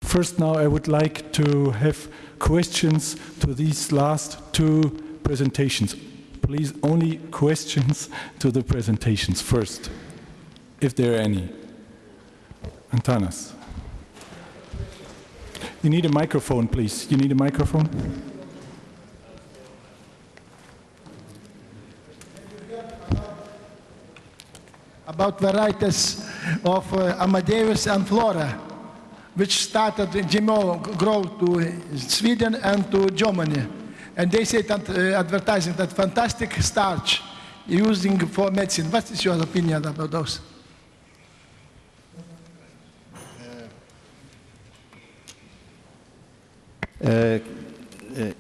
First now I would like to have questions to these last two presentations. Please, only questions to the presentations first, if there are any. Antanas. You need a microphone, please. You need a microphone? About varieties of Amadeus and Flora, which started GMO grow to Sweden and to Germany. And they said that advertising that fantastic starch using for medicine. What is your opinion about those?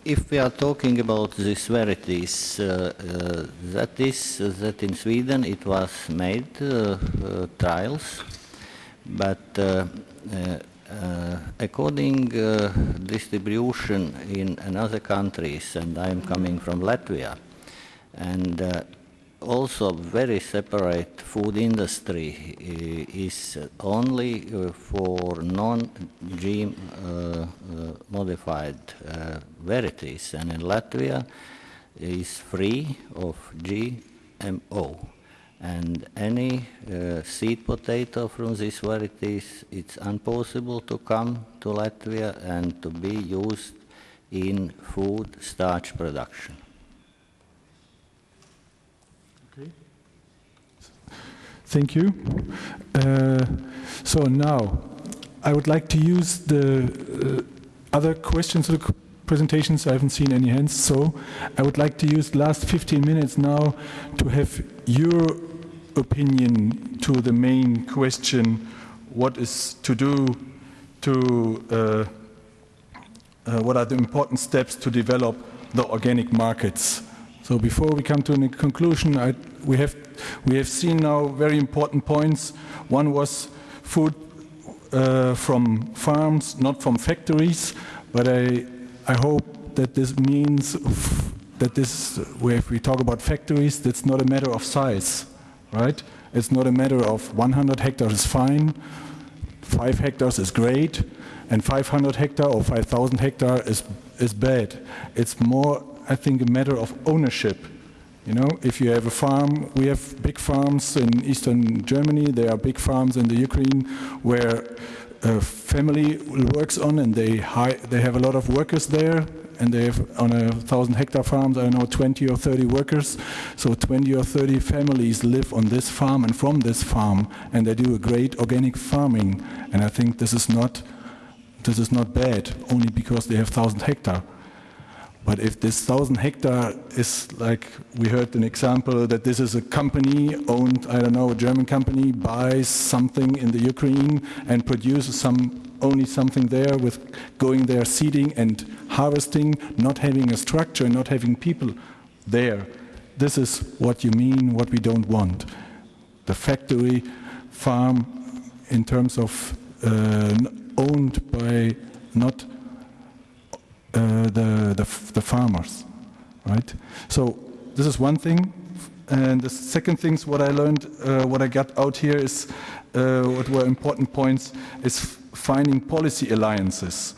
If we are talking about these varieties, that in Sweden it was made trials, but according distribution in other countries, and I am coming from Latvia, and also very separate food industry is only for non-GM modified varieties, and in Latvia is free of GMO. And any seed potato from these varieties, it's impossible to come to Latvia and to be used in food starch production. Okay. Thank you. So now, I would like to use the other questions to the presentations. I haven't seen any hands, so I would like to use the last 15 minutes now to have your opinion to the main question, what is to do to, what are the important steps to develop the organic markets. So before we come to a conclusion, we have seen now very important points. One was food from farms, not from factories, but I hope that this means that this, if we talk about factories, that's not a matter of size. Right? It's not a matter of 100 hectares is fine, 5 hectares is great, and 500 hectares or 5,000 hectares is bad. It's more, I think, a matter of ownership. You know, if you have a farm, we have big farms in eastern Germany, there are big farms in the Ukraine where a family works on, and they have a lot of workers there, and they have on 1,000 hectare farms, I don't know, 20 or 30 workers. So 20 or 30 families live on this farm and from this farm, and they do a great organic farming. And I think this is not bad, only because they have 1,000 hectare. But if this 1,000 hectare is, like we heard an example, that this is a company owned, I don't know, a German company buys something in the Ukraine and produces only something there with going there seeding and harvesting, not having a structure, not having people there. This is what you mean, what we don't want. The factory farm in terms of owned by not the farmers, right? So this is one thing, and the second thing, what I learned, what I got out here is what were important points is finding policy alliances.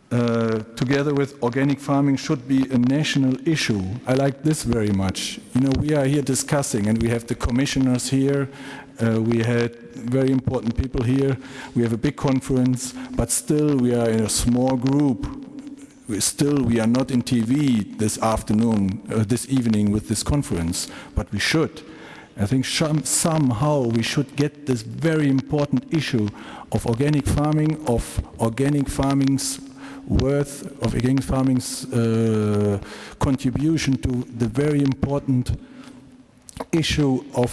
Together with organic farming should be a national issue. I like this very much. You know, we are here discussing, and we have the commissioners here. We had very important people here. We have a big conference, but still we are in a small group. We are not in TV this afternoon, this evening with this conference, but we should. I think somehow we should get this very important issue of organic farming, of organic farming's worth, of organic farming's contribution to the very important issue of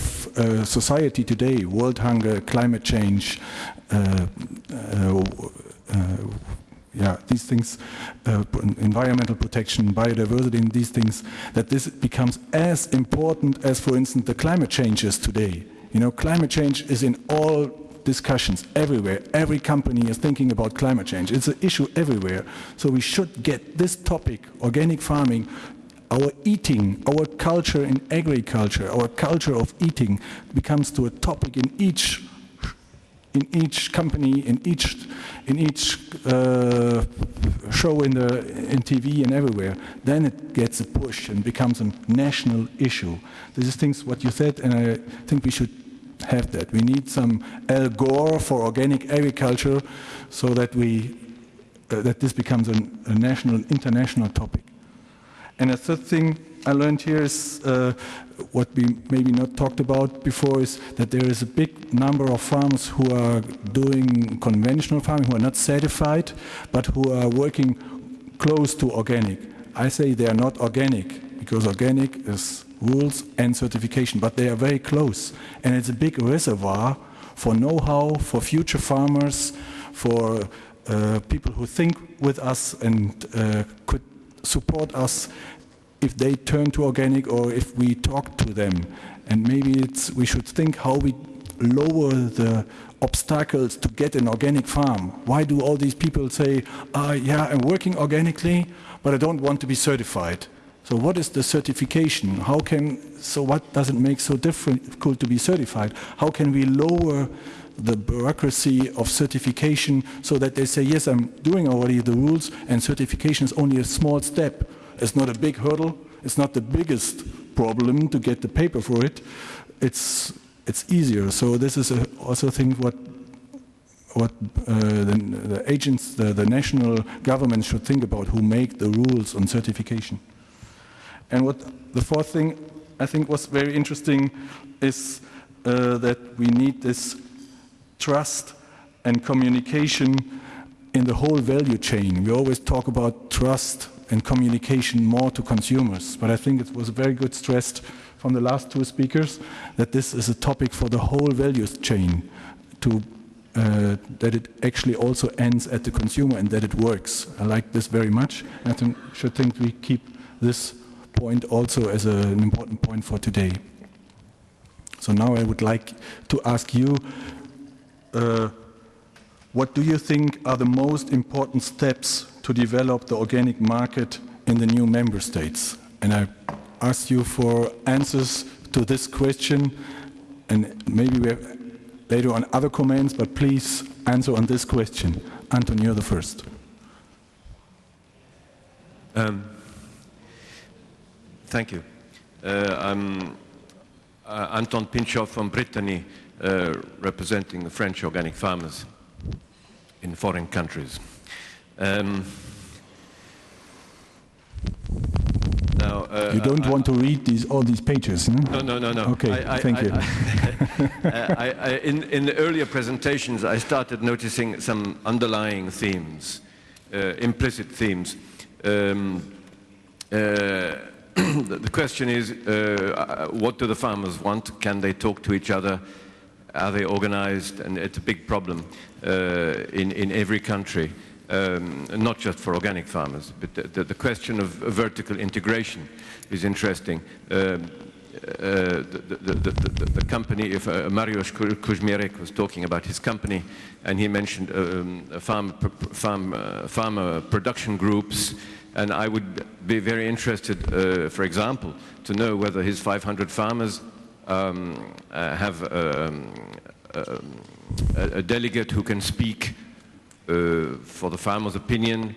society today, world hunger, climate change, these things, environmental protection, biodiversity, and these things, that this becomes as important as, for instance, the climate changes today. You know, climate change is in all discussions everywhere. Every company is thinking about climate change. It's an issue everywhere. So we should get this topic, organic farming, our eating, our culture in agriculture, our culture of eating becomes to a topic in in each company, in each show in TV and everywhere, then it gets a push and becomes a national issue. This is things what you said, and I think we should have that. We need some Al Gore for organic agriculture, so that that this becomes a national, international topic. And a third thing I learned here is what we maybe not talked about before, is that there is a big number of farmers who are doing conventional farming, who are not certified, but who are working close to organic. I say they are not organic, because organic is rules and certification, but they are very close. And it's a big reservoir for know-how, for future farmers, for people who think with us and could support us if they turn to organic or if we talk to them. And maybe we should think how we lower the obstacles to get an organic farm. Why do all these people say, yeah, I'm working organically, but I don't want to be certified? So what is the certification? So what does it make so difficult to be certified? How can we lower the bureaucracy of certification so that they say, yes, I'm doing already the rules, and certification is only a small step. It's not a big hurdle. It's not the biggest problem to get the paper for it. It's easier. So this is also a thing what the agents, the national government should think about, who make the rules on certification. And what the fourth thing I think was very interesting is that we need this trust and communication in the whole value chain. We always talk about trust and communication more to consumers, but I think it was very good stressed from the last two speakers that this is a topic for the whole value chain, that it actually also ends at the consumer and that it works. I like this very much. I should think we keep this point also as an important point for today. So now I would like to ask you, what do you think are the most important steps to develop the organic market in the new member states? And I ask you for answers to this question, and maybe we have later on other comments, but please answer on this question. Anton, you're the first. Thank you. I'm Anton Pinchov from Brittany, representing the French organic farmers in foreign countries. Now, you don't want to read all these pages, no? No. Okay, thank you. In the earlier presentations, I started noticing some underlying themes, implicit themes. The question is, what do the farmers want? Can they talk to each other? Are they organized? And it's a big problem in every country, not just for organic farmers. But the question of vertical integration is interesting. The company, if Mariusz Kuzmierek was talking about his company, and he mentioned farmer production groups, and I would be very interested, for example, to know whether his 500 farmers have a delegate who can speak for the farmer's opinion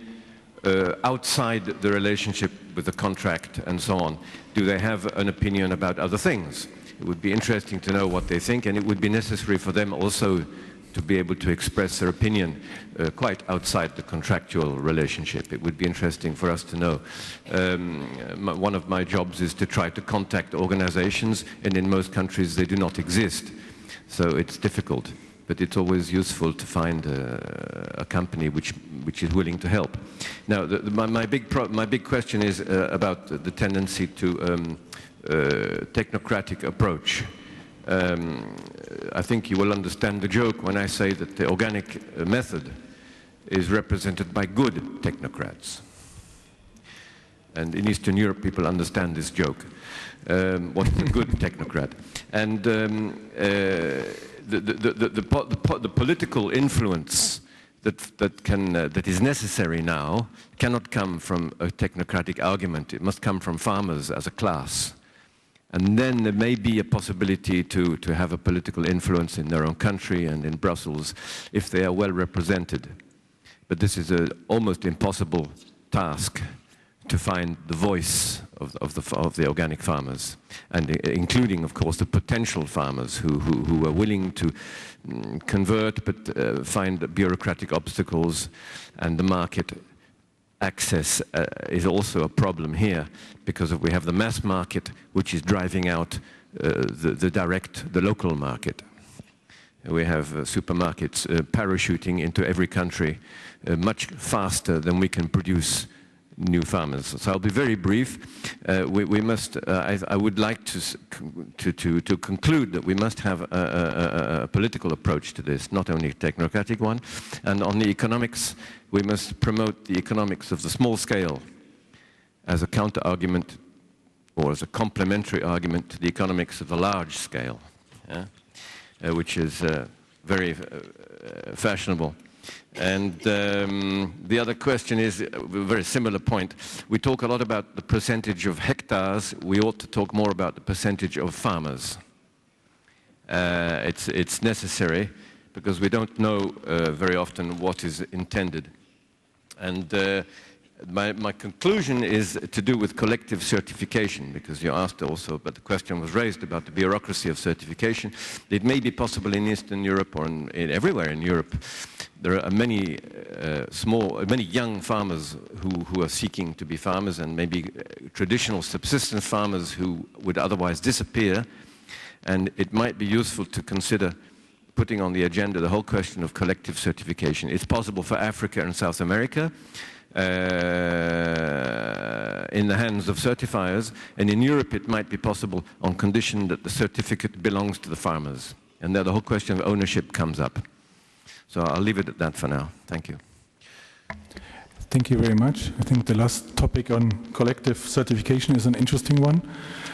outside the relationship with the contract and so on. Do they have an opinion about other things? It would be interesting to know what they think, and it would be necessary for them also to be able to express their opinion quite outside the contractual relationship. It would be interesting for us to know. One of my jobs is to try to contact organizations, and in most countries they do not exist. So it's difficult, but it's always useful to find a company which is willing to help. Now, my big question is about the tendency to technocratic approach. I think you will understand the joke when I say that the organic method is represented by good technocrats. And in Eastern Europe, people understand this joke. What's a good technocrat? And the political influence that is necessary now cannot come from a technocratic argument. It must come from farmers as a class. And then there may be a possibility to have a political influence in their own country and in Brussels if they are well represented. But this is an almost impossible task to find the voice of the organic farmers, and including, of course, the potential farmers who are willing to convert but find bureaucratic obstacles, and the market access is also a problem here, because we have the mass market which is driving out the local market. We have supermarkets parachuting into every country much faster than we can produce new farmers. So I'll be very brief. We must. I would like to conclude that we must have a political approach to this, not only a technocratic one. And on the economics, we must promote the economics of the small scale as a counter-argument or as a complementary argument to the economics of the large scale, which is very fashionable. And the other question is a very similar point. We talk a lot about the percentage of hectares. We ought to talk more about the percentage of farmers. It's necessary because we don't know very often what is intended. And my conclusion is to do with collective certification, because you asked also, but the question was raised about the bureaucracy of certification. It may be possible in Eastern Europe or everywhere in Europe. There are many many young farmers who are seeking to be farmers, and maybe traditional subsistence farmers who would otherwise disappear. And it might be useful to consider putting on the agenda the whole question of collective certification. It's possible for Africa and South America, in the hands of certifiers, and in Europe it might be possible on condition that the certificate belongs to the farmers. And there the whole question of ownership comes up. So I'll leave it at that for now. Thank you. Thank you very much. I think the last topic on collective certification is an interesting one.